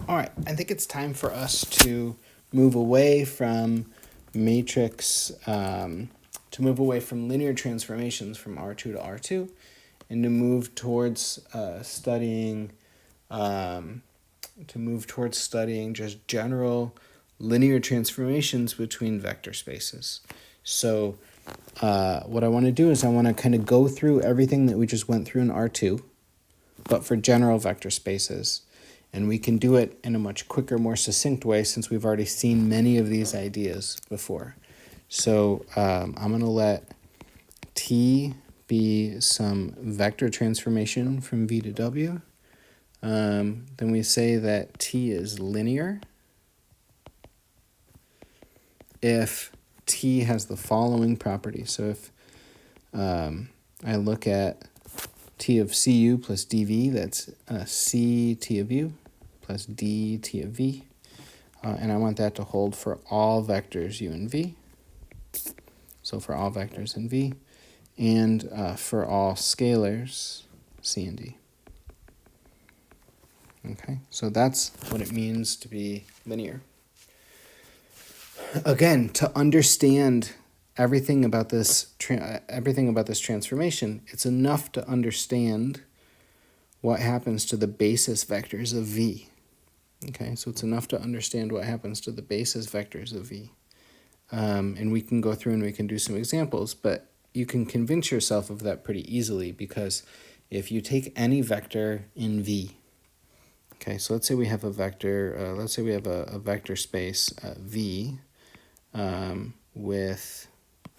All right, I think it's time for us to move away from matrix, to move away from linear transformations from R2 to R2, and to move towards studying just general linear transformations between vector spaces. So what I want to do is I want to kind of go through everything that we just went through in R2, but for general vector spaces. And we can do it in a much quicker, more succinct way since we've already seen many of these ideas before. So I'm going to let T be some vector transformation from V to W. Then we say that T is linear if T has the following property. So if I look at T of Cu plus dV, that's C T of U plus D T of V. And I want that to hold for all vectors U and V. So for all vectors in V. And for all scalars C and D. Okay, so that's what it means to be linear. Again, to understand everything about this transformation, it's enough to understand what happens to the basis vectors of V. Okay, so it's enough to understand what happens to the basis vectors of V. And we can go through and we can do some examples, but you can convince yourself of that pretty easily because if you take any vector in V, okay, so let's say we have a vector, a vector space V with,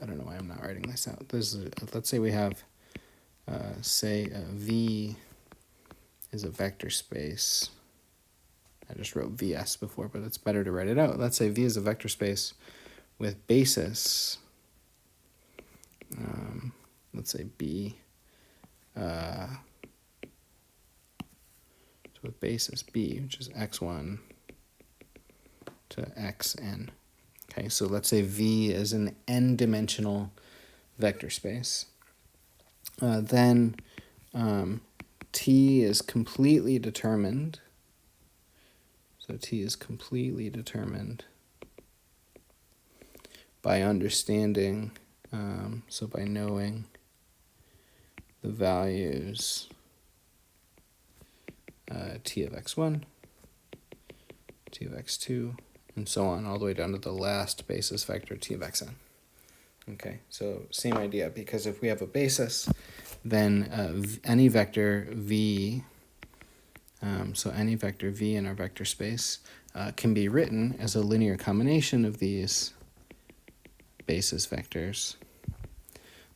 I don't know why I'm not writing this out. Let's say we have, V is a vector space. I just wrote VS before, but it's better to write it out. Let's say V is a vector space with basis, let's say B, so with basis B, which is x1 to xn. Okay, so let's say V is an n-dimensional vector space. Then T is completely determined. So T is completely determined by understanding, so by knowing the values T of x1, T of x2, and so on, all the way down to the last basis vector T of xn. Okay, so same idea, because if we have a basis, then any vector V, so any vector V in our vector space can be written as a linear combination of these basis vectors.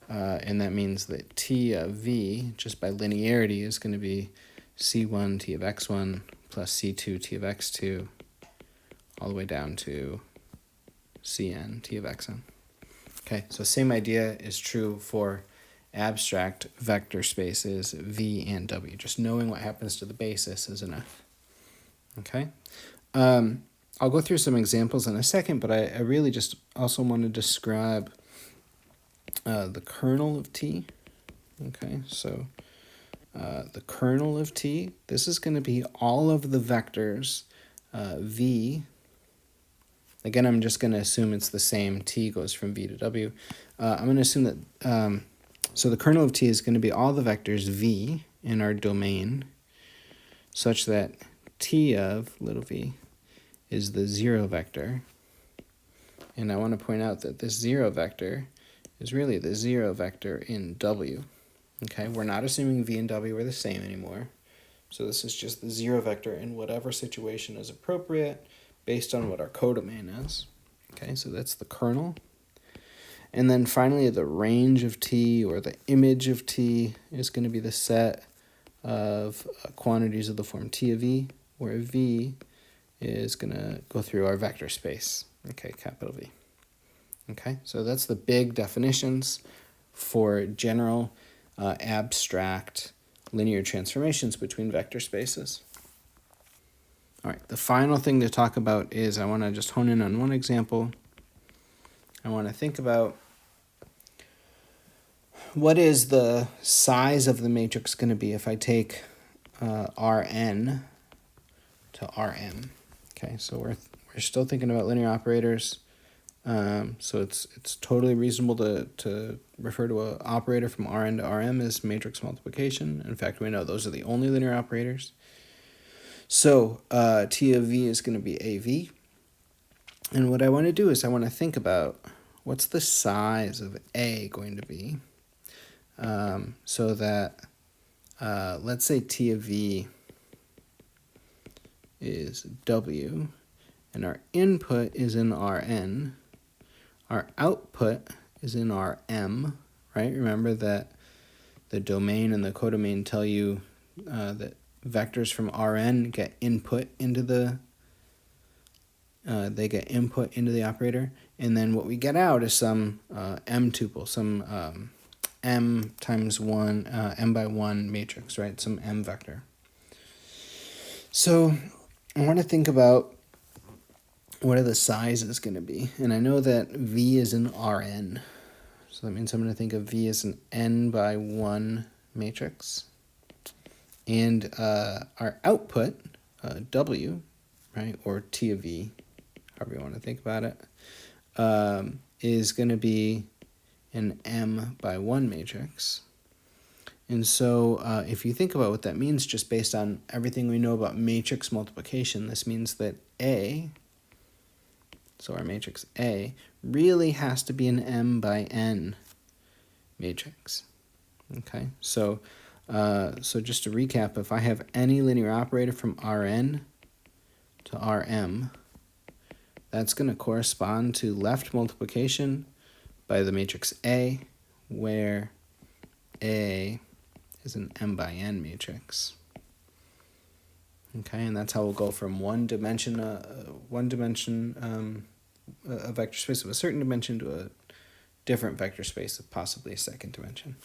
And that means that T of V, just by linearity, is going to be C1 T of x1 plus C2 T of x2, all the way down to Cn T of xn. Okay, so same idea is true for abstract vector spaces V and W. Just knowing what happens to the basis is enough. Okay, I'll go through some examples in a second, but I really just also want to describe the kernel of T. Okay, so the kernel of T, this is going to be all of the vectors V. Again, I'm just going to assume it's the same. T goes from V to W. I'm going to assume that, so the kernel of T is going to be all the vectors V in our domain, such that T of little v is the zero vector. And I want to point out that this zero vector is really the zero vector in W. Okay, we're not assuming V and W are the same anymore. So this is just the zero vector in whatever situation is appropriate based on what our codomain is. Okay, so that's the kernel. And then finally, the range of T, or the image of T, is going to be the set of quantities of the form T of V, where V is going to go through our vector space, okay, capital V. Okay, so that's the big definitions for general abstract linear transformations between vector spaces. All right, the final thing to talk about is I want to just hone in on one example. I want to think about what is the size of the matrix going to be if I take Rn to Rm. Okay, so we're still thinking about linear operators. So it's totally reasonable to refer to an operator from Rn to Rm as matrix multiplication. In fact, we know those are the only linear operators. So T of V is going to be AV. And what I want to do is I want to think about what's the size of A going to be, so that let's say T of V is W, and our input is in Rn. Our output is in Rm, right? Remember that the domain and the codomain tell you that vectors from Rn get input into the operator, and then what we get out is some m tuple, some m times 1, m by 1 matrix, right? Some m vector. So I want to think about what are the sizes going to be, and I know that V is in Rn, so that means I'm going to think of V as an n by 1 matrix, and our output, W, right, or T of V, however you want to think about it, is going to be an m by 1 matrix. And so if you think about what that means, just based on everything we know about matrix multiplication, this means that A, so our matrix A, really has to be an m by n matrix. Okay, so just to recap, if I have any linear operator from Rn to Rm, that's going to correspond to left multiplication by the matrix A, where A is an m by n matrix. Okay, and that's how we'll go from a vector space of a certain dimension to a different vector space of possibly a second dimension.